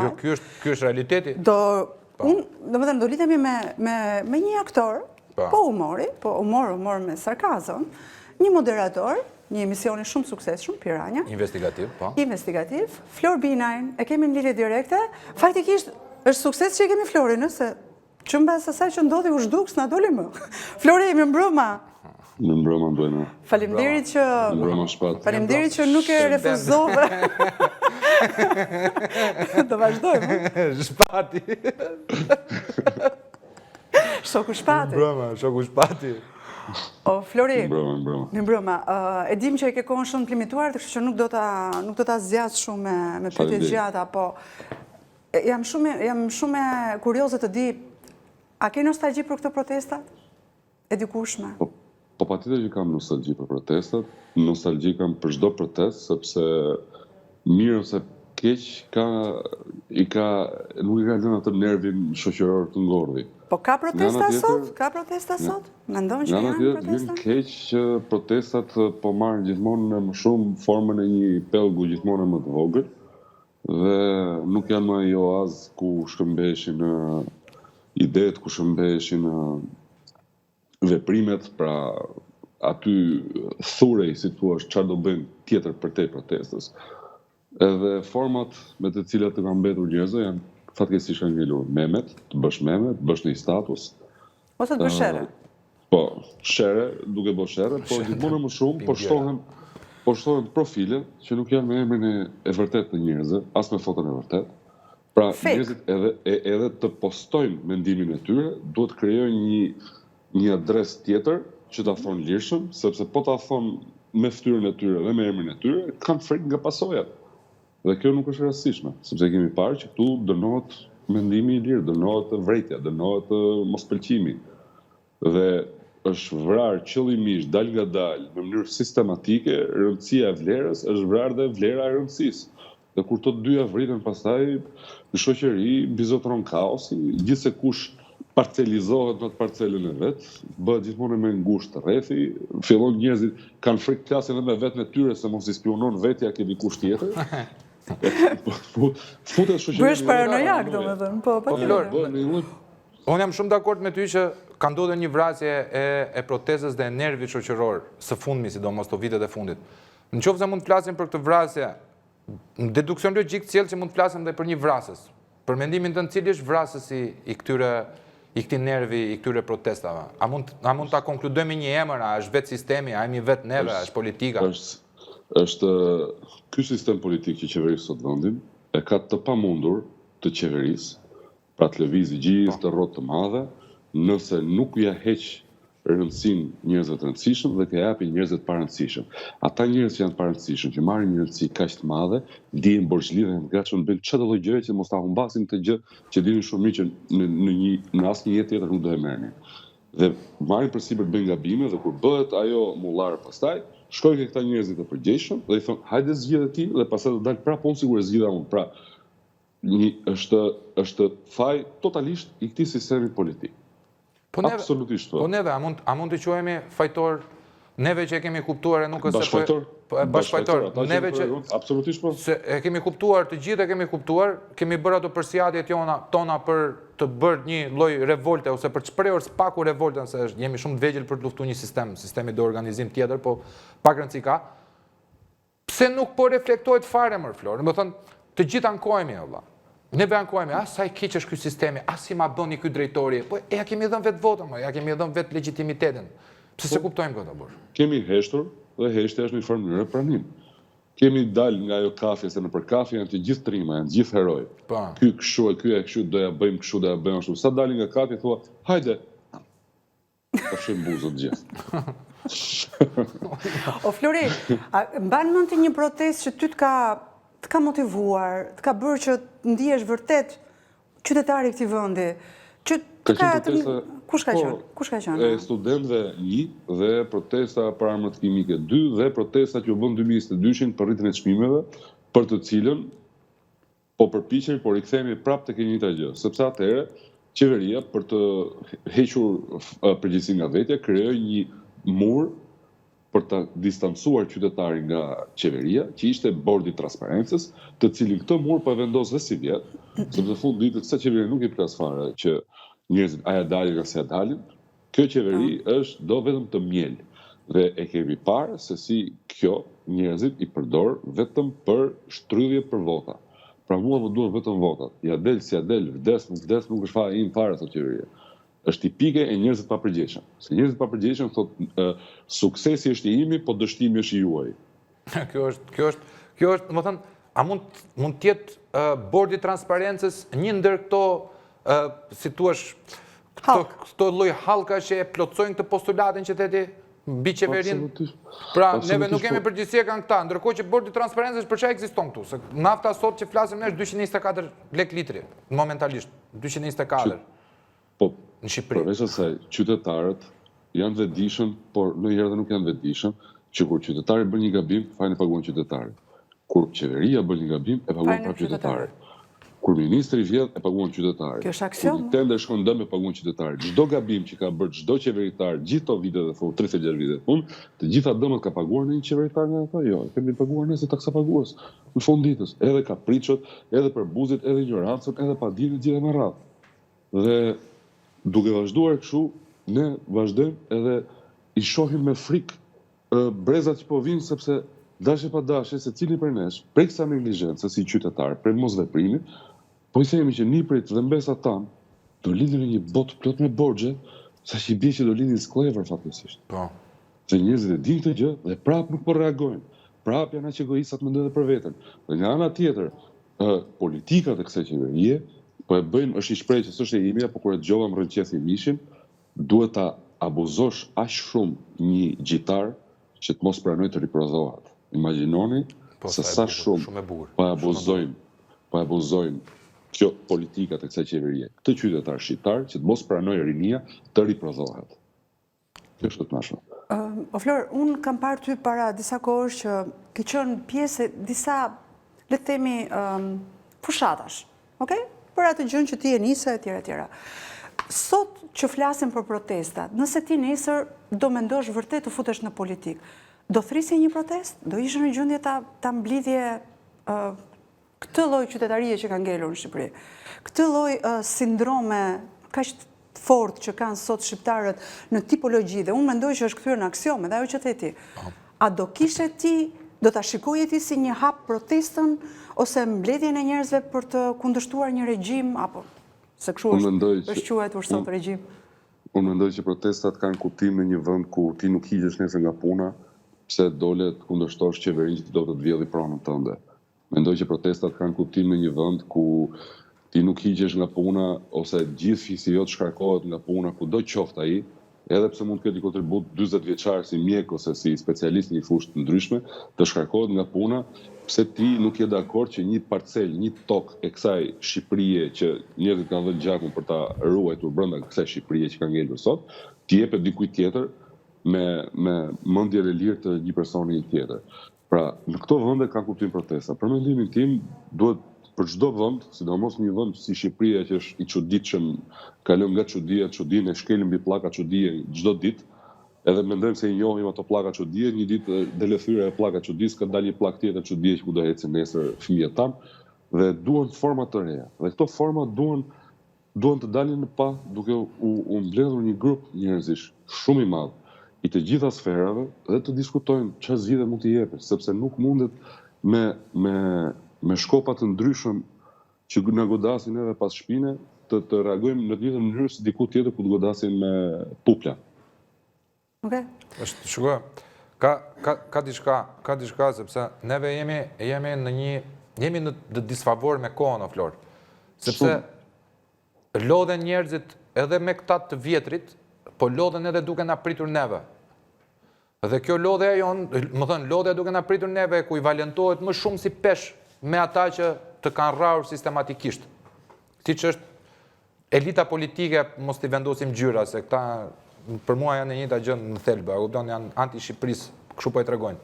Jo, ky është realiteti. Do lidhemi me një aktor, po humor me sarkazëm, një moderator, një emisioni shumë suksesshëm, Piranja. Investigativ, po. Investigativ. Flor Binajn, e kemi në lidhje direkte. Faktikisht, është sukses që e kemi Florin, nëse që mbas asaj që ndodhi u zhduk, s'na doli më. Flori, jemi mbrëma. Në mbrëma bëjmë. Faleminderit që... Mbrëma shpat. Faleminderit që nuk e refuzove. Do vazhdojmë. Shpati. Shoku Shpati. Mbrëma, shoku Shpati. O, Flori, mbrëma. E dim që e ke kohën shumë të limituar, të kështu që nuk do ta zgjas shumë me pyetje gjata, po jam shumë kurioze të di, a ke nostalgji për këto protestat? E dikushme? Po patjetër që kam nostalgji për protestat, nostalgji kam për çdo protest, sepse mirë ose keq nuk i ka lënë atë nervin shoqëror të ngordhi. Po ka protesta sot? Ka protesta sot? Mendon që janë protesta? Vjen keq që protestat po marrin gjithmonë më shumë formën e një pellgu gjithmonë më të vogël dhe nuk janë më ajo oaz ku shkëmbeheshin idetë, ku shkëmbeheshin veprimet, pra aty thurej, si thua, çfarë do bëjmë tjetër për te protestës. Edhe format me të cilat të kanë mbetur njerëzve janë fatkeqësisht kanë ngelur memet, të bësh një status. Ose të bësh shere. Po, shere, duke bërë shere, po gjithmonë më shumë po shtohen profile që nuk janë me emrin e vërtet të njerëzve, as me foton e vërtet. Pra, njerëzit edhe të postojnë mendimin e tyre, duhet krijojnë një adres tjetër që ta thonë lirshëm, sepse po ta thonë me fytyrën e tyre dhe me emrin e tyre, kanë frikë nga pasojat. Dhe kjo nuk është rastishme, sepse kemi parë që këtu dënohet mendimi i lirë, dënohet vretja, dënohet mospëlqimi. Dhe është vrarë qëllimisht, dal nga dal, në mënyrë sistematike, rëndësia e vlerës është vrarë dhe vlera e rëndësisë. Dhe kur të dyja vriten pastaj, në shoqëri bizotron kaosi, gjithse kush parcelizohet në të parcelën e vetë, bëhet gjithmonë me ngushtë rrethi, fillon njerëzit kanë frikë klasin edhe me vetën e tyre se mos i spionon vetja ke dikush tjetër. Bësh paranojak, domethënë, po patjetër. Unë jam shumë dakord me ty që ka ndodhur një vrasje e protestës dhe e nervit shoqëror së fundmi, sidomos të vitet e fundit. Nëse mund të flasim për këtë vrasje, në deduksion logjik sjell që mund të flasim edhe për një vrasës. Për mendimin tënd, cili është vrasësi i këtij nervi, i këtyre protestave? A mund ta konkludojmë me një emër, a është vetë sistemi, a jemi vetë neve, a është politika? Është ky sistem politik që qeveris sot vendin e ka të pamundur të qeverisë, pra të lëvizë gjithë të rrotë të madhe, nëse nuk ja heq rëndësinë njerëzve të rëndësishëm dhe të japi njerëzve të parëndësishëm. Ata njerëz që janë të parëndësishëm, që marrin një rëndësi kaq të madhe, dihen borxhli dhe janë të gatshëm të bëjnë çdo lloj gjëje që mos ta humbasin të gjë që dinin shumë mirë që në asnjë jetë tjetër nuk do e merrnin. Dhe marrin përsipër të bëjnë gabime dhe kur bëhet ajo mullar pastaj, shkojnë ke këta njerëzit të përgjegjshëm dhe i thonë hajde zgjidhe ti dhe pastaj do dal prapë unë sigurisht zgjidha unë. Pra, është faj totalisht i këtij sistemi politik. Absolutisht. Po neve, a mund të quhemi fajtor, neve që e kemi kuptuar e nuk është se bashkëfajtor. Neve që absolutisht po. Se e kemi kuptuar, të gjithë e kemi kuptuar, kemi bërë ato përsjatjet tona për të bërë një lloj revolte ose për të shprehur spaku revoltën, se jemi shumë të vegjël për të luftuar një sistemi do organizim tjetër, po pak rëndësi ka. Pse nuk po reflektohet fare më Flor? Do të thonë, të gjithë ankohemi valla. Neve ankohemi, sa i keq është ky sistemi, si ma bëni ky drejtori, po ja kemi dhënë vetë votën, ja kemi dhënë vetë legitimitetin. Pse se kuptojmë këtë burr? Kemi heshtur dhe heshtja është në një mënyrë pranim. Kemi dal nga ajo kafje, se nëpër kafje janë të gjithë trima, janë të gjithë heroj. Ky kështu e ky e kështu, do ja bëjmë kështu, do ja bëjmë ashtu. Sa dalin nga kafje thua, hajde. Ta shim buzët gjithë. O Flori, mban mend një protestë që ty të ka motivuar, të ka bërë që të ndihesh vërtet qytetari i këtij vendi, që të ka kush ka qenë? Kush ka qenë? E studentëve 1 dhe protesta për armët kimike 2 dhe protesta që u bën 2022 për rritjen e çmimeve, për të cilën po përpiqemi, po rikthehemi prapë tek e njëjta gjë, sepse atëherë qeveria për të hequr përgjegjësinë nga vetja krijoi një mur për të distancuar qytetarin nga qeveria, që ishte bordi i transparencës, të cilin këtë mur po e vendos dhe si vjet, sepse fund ditët sa qeveria nuk i plas fare që njerëzit aja dalin nga se dalin, kjo qeveri është do vetëm të mjel. Dhe e kemi parë se si kjo njerëzit i përdor vetëm për shtrydhje për vota. Pra mua më duhen vetëm votat. Ja del si ja del, vdes nuk është fare im fare thotë qeveria. Është tipike e njerëzit pa përgjegjshëm. Se njerëzit pa përgjegjshëm thotë suksesi është i imi, po dështimi është i juaj. Kjo është, më thënë, a mund të jetë bordi i transparencës një ndër këto si thuash këto lloj hallka që e plotësojnë këtë postulatin që theti mbi qeverin. Pra neve nuk kemi përgjegjësi e kanë këta, ndërkohë që bordi i transparencës për çfarë ekziston këtu? Se nafta sot që flasim ne është 224 lek litri momentalisht, 224. Po, në Shqipëri. Përveç asaj, qytetarët janë vetëdijshëm, por ndonjëherë edhe nuk janë vetëdijshëm, që kur qytetari bën një gabim, fajin e paguan qytetarit. Kur qeveria bën një gabim, e paguan prapë qytetarit. Kur ministri vjedh, e paguan qytetarit. Kjo është aksion. Kur tender shkon dëm, e paguan qytetarit. Çdo gabim që ka bërë çdo qeveritar, gjithë to vite dhe 36 vite punë, të gjitha dëmet ka paguar në një qeveritar nga ato? Jo, kemi paguar ne si taksa pagues. Në fund ditës, edhe kapriçot, edhe përbuzit, edhe ignorancën, edhe padinë gjithë me radhë. Dhe duke vazhduar kështu, ne vazhdojmë edhe i shohim me frikë brezat që po vinë, sepse dashe pa dashe, se cili për nesh, prej kësa negligjencë si qytetar, prej mosveprimit, po i themi që niprit dhe mbesat tanë do lidhin në një botë plot me borxhe, sa që i bie që do lidhin sklever fatkeqësisht. Po. Se njerëzit e dinë këtë gjë dhe prapë nuk po reagojnë. Prapë janë aq egoistat mendojnë edhe për veten. Dhe nga ana tjetër, politikat e kësaj qeverie po e bëjnë, është i shprehur që s'është e imja, por kur e dëgjova më rënqesi mishin, duhet ta abuzosh aq shumë një gjitar që të mos pranoj të riprozohet. Imagjinoni se sa shumë po abuzojnë kjo politikat e kësaj qeverie. Këtë qytetar shqiptar që të mos pranoj rinia të riprozohet. Kjo është të mashme. O Flor, unë kam parë ty para disa kohësh që ke qenë pjesë e disa, le të themi, fushatash, okay? Për atë gjën që ti e nise, etj. Sot që flasim për protestat, nëse ti nesër do mendosh vërtet të futesh në politikë, do thrisje një protest? Do ishte në gjendje ta mblidhje këtë lloj qytetarie që ka ngelur në Shqipëri? Këtë lloj sindrome kaq fort që kanë sot shqiptarët në tipologji, dhe unë mendoj që është kthyer në aksiome, dhe ajo që the ti. A do kishe ti, do ta shikoje ti si një hap protestën ose mbledhjen e njerëzve për të kundërshtuar një regjim, apo se kështu është quajtur sot regjim? Unë mendoj që protestat kanë kuptim në një vend ku ti nuk hiqesh nesër nga puna, pse dole të kundërshtosh qeverinë që do të vjedhë pronën tënde. Mendoj që protestat kanë kuptim në një vend ku ti nuk hiqesh nga puna ose gjithë fisi jot shkarkohet nga puna kudo qoftë ai, edhe pse mund të ketë kontribut 40 vjeçar si mjek ose si specialist në një fushë të ndryshme, të shkarkohet nga puna pse ti nuk je dakord që një parcel, një tokë e kësaj Shqipërie që njerëzit kanë dhënë gjakun për ta ruajtur brenda kësaj Shqipërie që ka ngelur sot, ti jepet dikujt tjetër me mendjen e lirë të një personi tjetër. Pra, në këto vende kanë kuptim protesta. Për mendimin tim, duhet për çdo vend, sidomos një vend si Shqipëria që është i çuditshëm, kalon nga çudia në çudinë, e shkelim mbi pllaka çudie çdo ditë. Edhe mendojmë se i njohim ato pllaka çudie, një ditë del thyra e pllaka çudis, ka dalë një pllak tjetër çudie që ku do ecin nesër fëmijët tan, dhe duan forma të reja. Dhe këto forma duan të dalin në pa duke u mbledhur një grup njerëzish shumë i madh i të gjitha sferave dhe të diskutojnë çfarë zgjidhje mund të jepet, sepse nuk mundet me shkopa të ndryshëm që na godasin edhe pas shpine të reagojmë në të njëjtën mënyrë si diku tjetër ku të godasin me pupla. Okay. Shiko, ka diçka sepse neve jemi në disfavor me kohën, o Flor. Sepse lodhen njerëzit edhe me këta të vjetrit, po lodhen edhe duke na pritur neve. Dhe kjo lodhja lodhja duke na pritur neve ku i valentohet më shumë si pesh me ata që të kanë rrarur sistematikisht. Ti që është elita politike, mos t'i vendosim gjyra, se këta për mua janë e njëjta gjë në thelbe, janë anti-Shqipërisë, kështu po e tregojnë.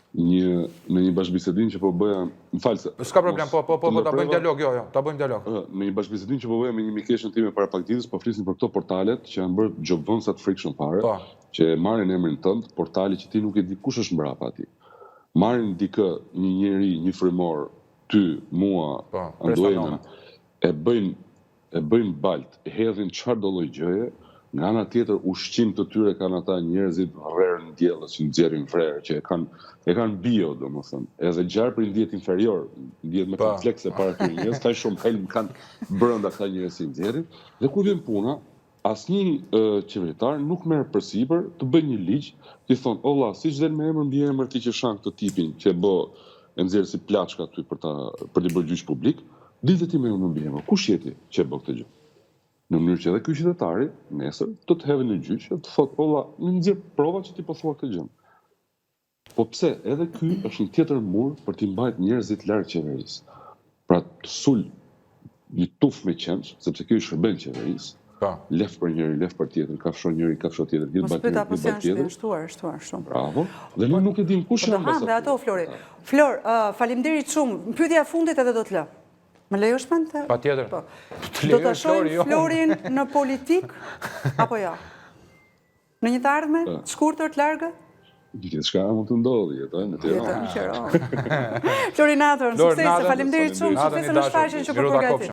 në një bashkëbisedim që po bëja, më falë se... S'ka problem, po, ta bëjmë dialog, jo, ta bëjmë dialog. Në një bashkëbisedim që po bëja me një mikeshën time para pak ditës, po flisnin për këto portalet që janë bërë gjobvënsa të frikshëm fare, që marrin emrin tënd, portali që ti nuk e di kush është mbrapa atij. Marrin dikë, një njeri, një frymor, ty, mua, Anduenën, e bëjnë balt, e hedhin çfarë do lloj gjëje. Nga ana tjetër, ushqim të tyre kanë ata njerëzit rrerë në diellës që nxjerrin frerë, që e kanë bio, domethënë. Edhe gjarpri ndihet inferior, ndihet me komplekse para këtyre njerëz, kaq shumë helm kanë brenda këta njerëz që nxjerrin. Dhe kur vjen puna, asnjë qeveritar nuk merr përsipër të bëjë një ligj që thon, "Olla, siç del me emër mbi emër ti që shan këtë tipin që e nxjerr si plaçka aty për të bërë gjyq publik, dilte ti me emër mbi emër. Kush je ti që bë këtë gjë?" Në mënyrë që edhe ky qytetari nesër të hedhë në gjyq e të thotë, "Olla, më nxjerr prova që ti po thua këtë gjë." Po pse? Edhe ky është një tjetër mur për t'i mbajtur njerëzit larg qeverisë. Pra të sul një tuf me qenë, sepse ky shërben qeverisë. Lef për njëri, lef për tjetër, kafshon njëri, kafshon tjetër, gjithë bajt njëri, gjithë bajt tjetër. Shtuar shumë. Bravo. Dhe ne nuk e dim kush janë ambasadorët. Dhe ato, Flori. Flor, faleminderit shumë. Pyetja e fundit edhe do të lë. Më lejosh mend? Patjetër. Do ta shohim Florin në politik apo jo? Në një të ardhme, të shkurtër, të largët? Gjithçka mund të ndodhi, në Tiranë. Florinator, suksese, faleminderit shumë, suksese në shfaqjen që po përgatit.